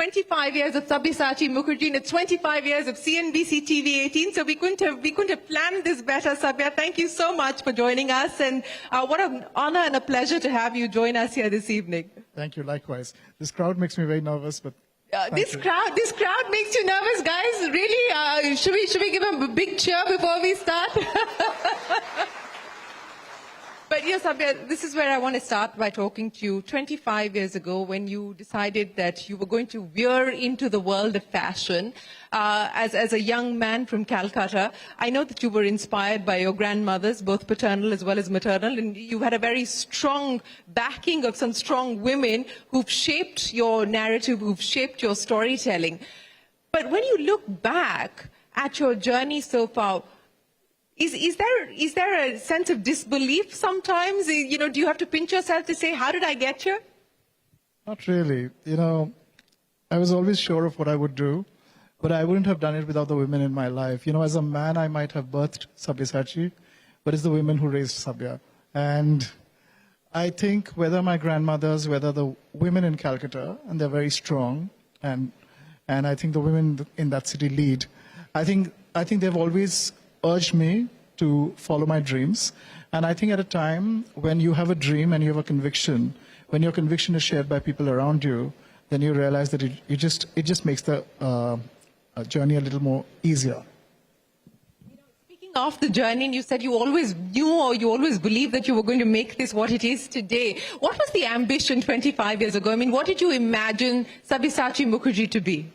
25 years of Sabyasachi Mukherjee, and it's 25 years of CNBC-TV18. So we couldn't have planned this better, Sabya. Thank you so much for joining us, and what an honor and a pleasure to have you join us here this evening. Thank you. Likewise. This crowd makes me very nervous, but this crowd makes you nervous, guys. Really? Should we give them a big cheer before we start? But yes, Sabya, this is where I want to start by talking to you. 25 years ago, when you decided that you were going to veer into the world of fashion, as a young man from Calcutta, I know that you were inspired by your grandmothers, both paternal as well as maternal, and you had a very strong backing of some strong women who've shaped your narrative, who've shaped your storytelling. But when you look back at your journey so far, is there a sense of disbelief sometimes? You know, do you have to pinch yourself to say, how did I get here? not really. You know, I was always sure of what I would do, but I wouldn't have done it without the women in my life. You know, as a man, I might have birthed Sabyasachi, but it's the women who raised Sabya. And I think whether my grandmothers, whether the women in Calcutta, and they're very strong, and I think the women in that city lead, I think they've always urged me to follow my dreams. And I think at a time when you have a dream and you have a conviction, when your conviction is shared by people around you, then you realize that it just makes the journey a little more easier. Speaking of the journey, and you said you always knew or you always believed that you were going to make this what it is today. What was the ambition 25 years ago? I mean, what did you imagine Sabyasachi Mukherjee to be?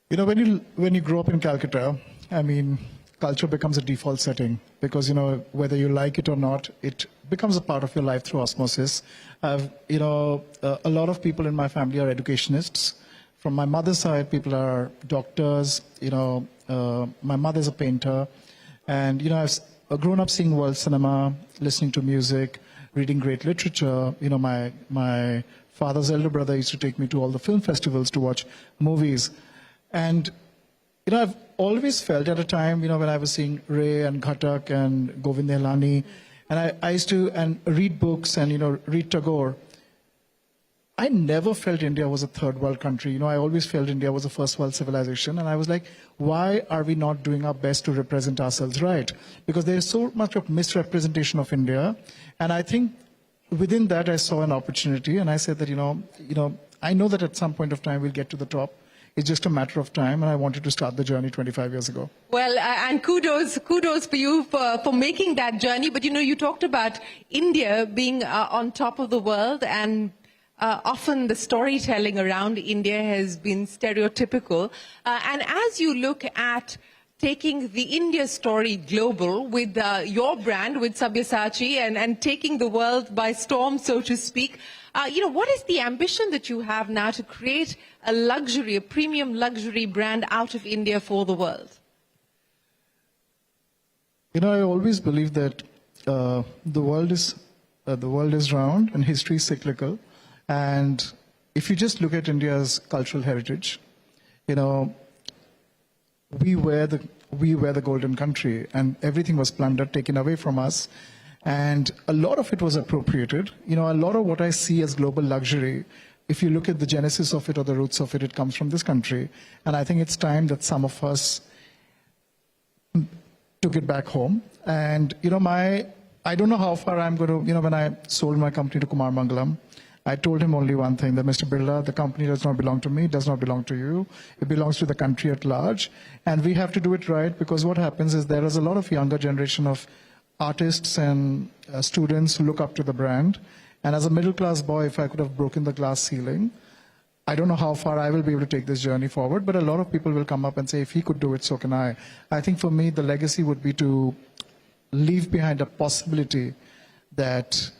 You know, when you grow up in Calcutta, I mean, culture becomes a default setting because, you know, whether you like it or not, it becomes a part of your life through osmosis. You know, a lot of people in my family are educationists. From my mother's side, people are doctors. You know, my mother's a painter. And, you know, I've grown up seeing world cinema, listening to music, reading great literature. You know, my father's elder brother used to take me to all the film festivals to watch movies. And, you know, I've always felt at a time, you know, when I was seeing Ray and Ghatak and Govind Nihalani, and I used to read books and, you know, read Tagore, I never felt India was a third world country. You know, I always felt India was a first world civilization. And I was like, why are we not doing our best to represent ourselves right? Because there is so much of misrepresentation of India. And I think within that, I saw an opportunity. And I said that, you know, I know that at some point of time we'll get to the top. It's just a matter of time, and I wanted to start the journey 25 years ago. Well, and kudos for you for making that journey. But, you know, you talked about India being on top of the world, and often the storytelling around India has been stereotypical. And as you look at taking the India story global with your brand, with Sabyasachi, and taking the world by storm, so to speak, you know, what is the ambition that you have now to create a premium luxury brand out of India for the world? You know, I always believe that the world is round and history is cyclical. And if you just look at India's cultural heritage, you know, we were the golden country, and everything was plundered, taken away from us. And a lot of it was appropriated. You know, a lot of what I see as global luxury, if you look at the genesis of it or the roots of it, it comes from this country. And I think it's time that some of us took it back home. And, you know, I don't know how far I'm going to, you know, when I sold my company to Kumar Mangalam, I told him only one thing, that Mr. Birla, the company does not belong to me, does not belong to you. It belongs to the country at large. And we have to do it right, because what happens is there is a lot of younger generation of artists and students who look up to the brand. And as a middle-class boy, if I could have broken the glass ceiling, I don't know how far I will be able to take this journey forward, but a lot of people will come up and say, if he could do it, so can I. I think for me, the legacy would be to leave behind a possibility that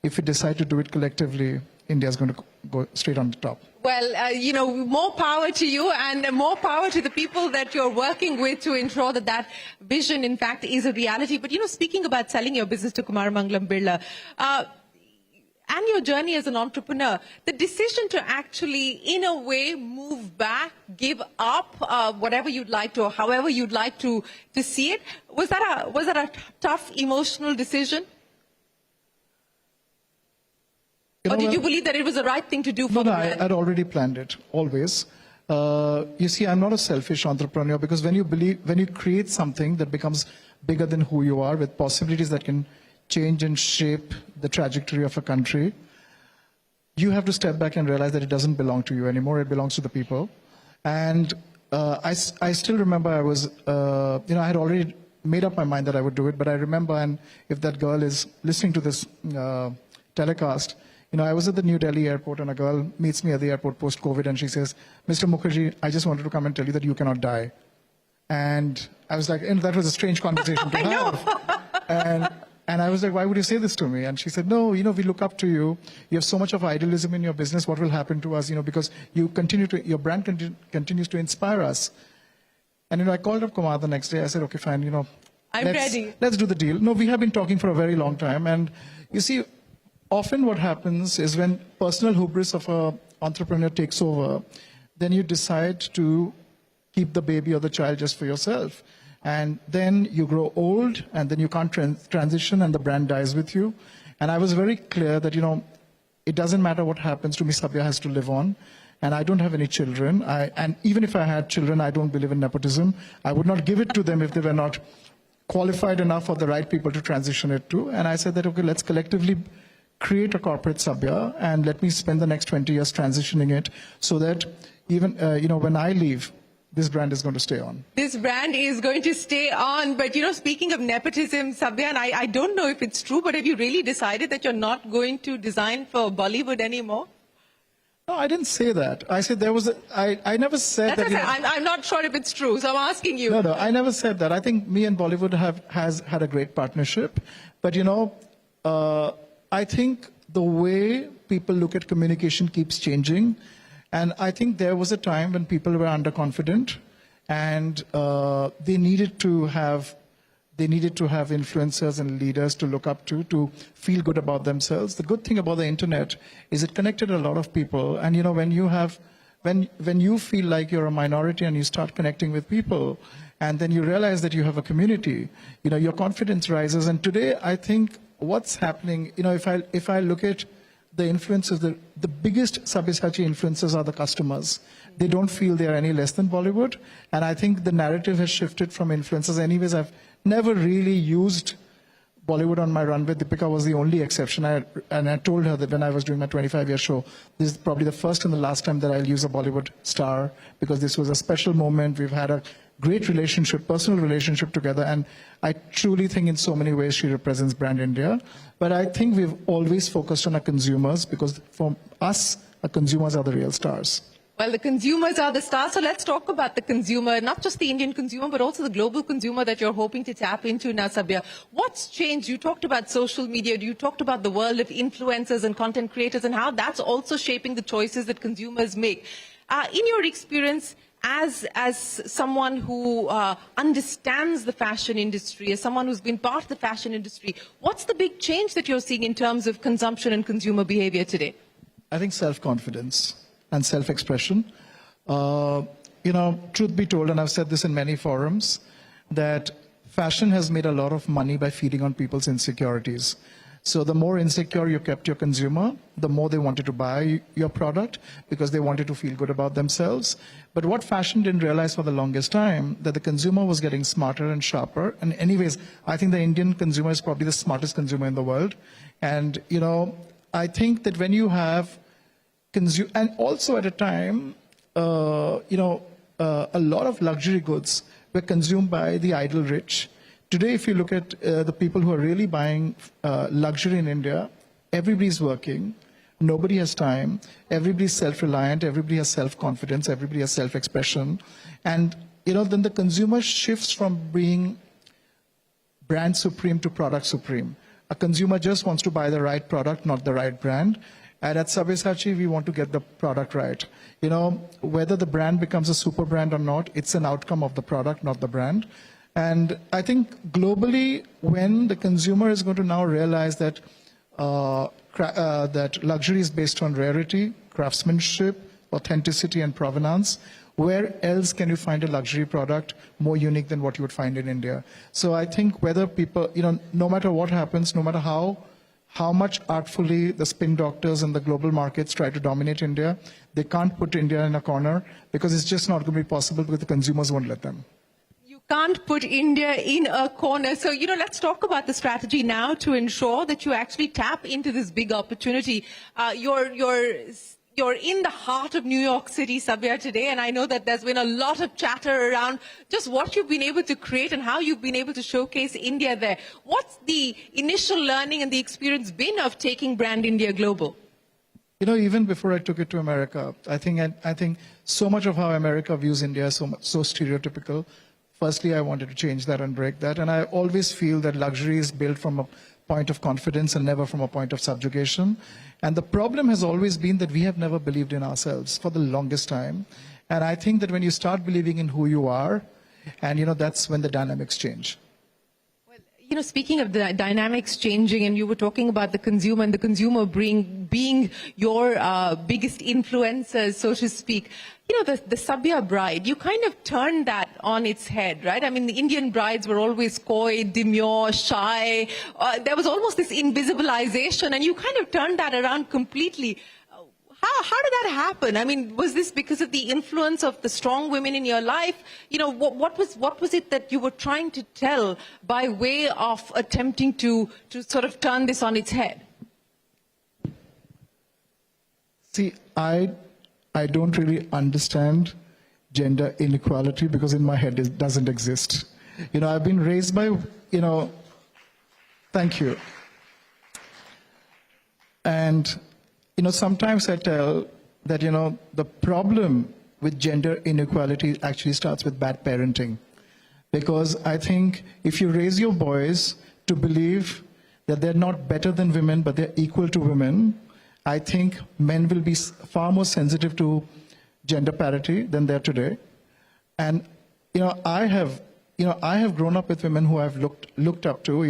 if we decide to do it collectively, India is going to go straight on the top. Well, you know, more power to you, and more power to the people that you're working with to ensure that that vision, in fact, is a reality. But, you know, speaking about selling your business to Kumar Mangalam Birla, and your journey as an entrepreneur, the decision to actually, in a way, move back, give up whatever you'd like to, or however you'd like to see it, was that a tough emotional decision? Or did you believe that it was the right thing to do for No, the no, brand? I'd already planned it, always. You see, I'm not a selfish entrepreneur, because when you create something that becomes bigger than who you are, with possibilities that can change and shape the trajectory of a country, you have to step back and realize that it doesn't belong to you anymore. It belongs to the people. And I still remember I had already made up my mind that I would do it, but I remember, and if that girl is listening to this telecast, I was at the New Delhi airport, and a girl meets me at the airport post-COVID, and she says, "Mr. Mukherjee, I just wanted to come and tell you that you cannot die." And I was like, and that was a strange conversation to have. And I was like, "Why would you say this to me?" And she said, "No, we look up to you. You have so much of idealism in your business. What will happen to us? Because your brand continues to inspire us." And I called up Kumar the next day. I said, "Okay, fine. I'm ready. Let's do the deal." No, we have been talking for a very long time, and you see, often what happens is when personal hubris of an entrepreneur takes over, then you decide to keep the baby or the child just for yourself. And then you grow old, and then you can't transition, and the brand dies with you. And I was very clear that, it doesn't matter what happens to me, Sabya has to live on. And I don't have any children. And even if I had children, I don't believe in nepotism. I would not give it to them if they were not qualified enough or the right people to transition it to. And I said that, okay, let's collectively create a corporate Sabya, and let me spend the next 20 years transitioning it, so that even, when I leave, this brand is going to stay on. This brand is going to stay on. But, speaking of nepotism, Sabya, and I don't know if it's true, but have you really decided that you're not going to design for Bollywood anymore? No, I didn't say that. I said I never said That's that. I'm not sure if it's true, so I'm asking you. No, I never said that. I think me and Bollywood has had a great partnership. But, I think the way people look at communication keeps changing. And I think there was a time when people were underconfident, and they needed to have influencers and leaders to look up to feel good about themselves. The good thing about the internet is it connected a lot of people. And when you feel like you're a minority and you start connecting with people, and then you realize that you have a community, your confidence rises. And today, I think what's happening, if I look at the influencers, the biggest Sabyasachi influencers are the customers. They don't feel they are any less than Bollywood. And I think the narrative has shifted from influencers. Anyways, I've never really used Bollywood on my runway. Deepika was the only exception. And I told her that when I was doing my 25-year show, this is probably the first and the last time that I'll use a Bollywood star, because this was a special moment. We've had a great relationship, personal relationship together, and I truly think in so many ways she represents Brand India. But I think we've always focused on our consumers, because for us, our consumers are the real stars. Well, the consumers are the stars, so let's talk about the consumer, not just the Indian consumer, but also the global consumer that you're hoping to tap into now, Sabya. What's changed? You talked about social media, you talked about the world of influencers and content creators, and how that's also shaping the choices that consumers make. In your experience, as someone who understands the fashion industry, as someone who's been part of the fashion industry, what's the big change that you're seeing in terms of consumption and consumer behavior today? I think self-confidence and self-expression. Truth be told, and I've said this in many forums, that fashion has made a lot of money by feeding on people's insecurities. So the more insecure you kept your consumer, the more they wanted to buy your product, because they wanted to feel good about themselves. But what fashion didn't realize for the longest time, that the consumer was getting smarter and sharper. And anyways, I think the Indian consumer is probably the smartest consumer in the world. And, I think that when you have and also at a time, a lot of luxury goods were consumed by the idle rich. Today, if you look at the people who are really buying luxury in India, everybody's working, nobody has time, everybody's self-reliant, everybody has self-confidence, everybody has self-expression. And, then the consumer shifts from being brand supreme to product supreme. A consumer just wants to buy the right product, not the right brand. And at Sabyasachi, we want to get the product right. Whether the brand becomes a super brand or not, it's an outcome of the product, not the brand. And I think globally, when the consumer is going to now realize that that luxury is based on rarity, craftsmanship, authenticity, and provenance, where else can you find a luxury product more unique than what you would find in India? So I think whether people, no matter what happens, no matter how how much artfully the spin doctors and the global markets try to dominate India. They can't put India in a corner because it's just not going to be possible because the consumers won't let them. You can't put India in a corner. So, let's talk about the strategy now to ensure that you actually tap into this big opportunity. You're in the heart of New York City, Sabya, today, and I know that there's been a lot of chatter around just what you've been able to create and how you've been able to showcase India there. What's the initial learning and the experience been of taking Brand India global? Even before I took it to America, I think so much of how America views India is so stereotypical. Firstly, I wanted to change that and break that, and I always feel that luxury is built from a point of confidence and never from a point of subjugation. And the problem has always been that we have never believed in ourselves for the longest time. And I think that when you start believing in who you are, and that's when the dynamics change. Speaking of the dynamics changing, and you were talking about the consumer and the consumer being your biggest influencers, so to speak. The Sabya bride, you kind of turned that on its head, right? I mean, the Indian brides were always coy, demure, shy. There was almost this invisibilization, and you kind of turned that around completely. How did that happen? I mean, was this because of the influence of the strong women in your life? What was it that you were trying to tell by way of attempting to sort of turn this on its head? See, I don't really understand gender inequality because in my head it doesn't exist. I've been raised by, thank you. And sometimes I tell that, the problem with gender inequality actually starts with bad parenting. Because I think if you raise your boys to believe that they're not better than women, but they're equal to women, I think men will be far more sensitive to gender parity than they are today. And, I have grown up with women who I've looked up to.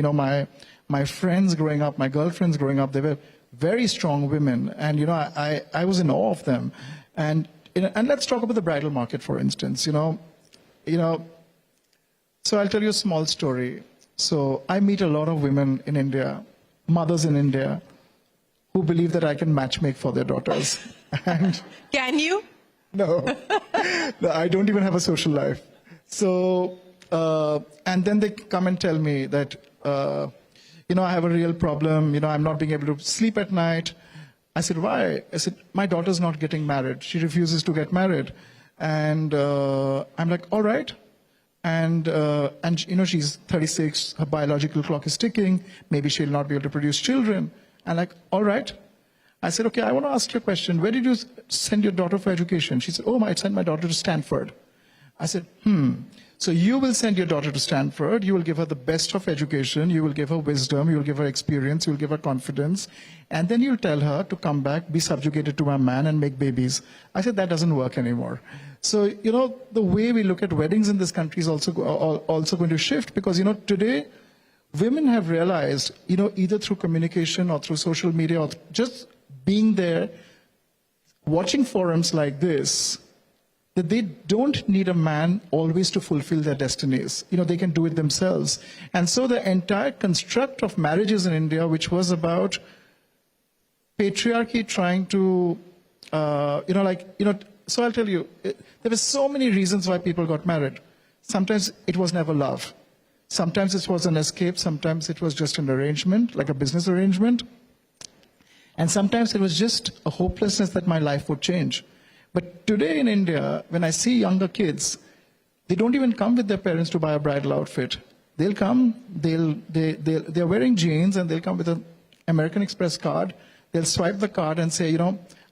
My friends growing up, my girlfriends growing up, they were very strong women, and I was in awe of them. And let's talk about the bridal market, for instance. So I'll tell you a small story. So I meet a lot of women in India, mothers in India, who believe that I can matchmake for their daughters. And can you? No, I don't even have a social life. So and then they come and tell me that. I have a real problem, I'm not being able to sleep at night. I said, why? I said, my daughter's not getting married. She refuses to get married. And I'm like, all right. And she's 36, her biological clock is ticking. Maybe she'll not be able to produce children. I'm like, all right. I said, okay, I want to ask you a question. Where did you send your daughter for education? She said, I sent my daughter to Stanford. I said, So you will send your daughter to Stanford, you will give her the best of education, you will give her wisdom, you will give her experience, you will give her confidence, and then you'll tell her to come back, be subjugated to a man and make babies. I said, that doesn't work anymore. So, the way we look at weddings in this country is also going to shift because, today, women have realized, either through communication or through social media or just being there, watching forums like this, that they don't need a man always to fulfill their destinies. They can do it themselves. And so the entire construct of marriages in India, which was about patriarchy trying to, so I'll tell you, there were so many reasons why people got married. Sometimes it was never love. Sometimes it was an escape. Sometimes it was just an arrangement, like a business arrangement. And sometimes it was just a hopelessness that my life would change. But today in India, when I see younger kids, they don't even come with their parents to buy a bridal outfit. They'll come, they're wearing jeans and they'll come with an American Express card. They'll swipe the card and say,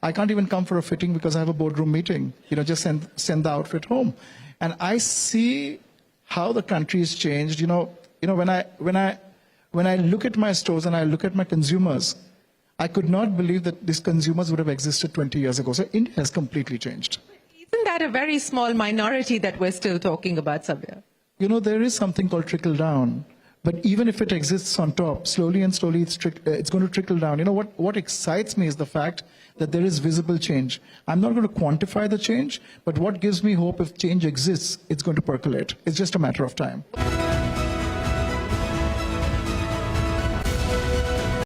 I can't even come for a fitting because I have a boardroom meeting. Just send the outfit home. And I see how the country has changed. When I look at my stores and I look at my consumers, I could not believe that these consumers would have existed 20 years ago. So India has completely changed. Isn't that a very small minority that we're still talking about, Sabya? There is something called trickle down. But even if it exists on top, slowly and slowly it's going to trickle down. What excites me is the fact that there is visible change. I'm not going to quantify the change, but what gives me hope if change exists, it's going to percolate. It's just a matter of time.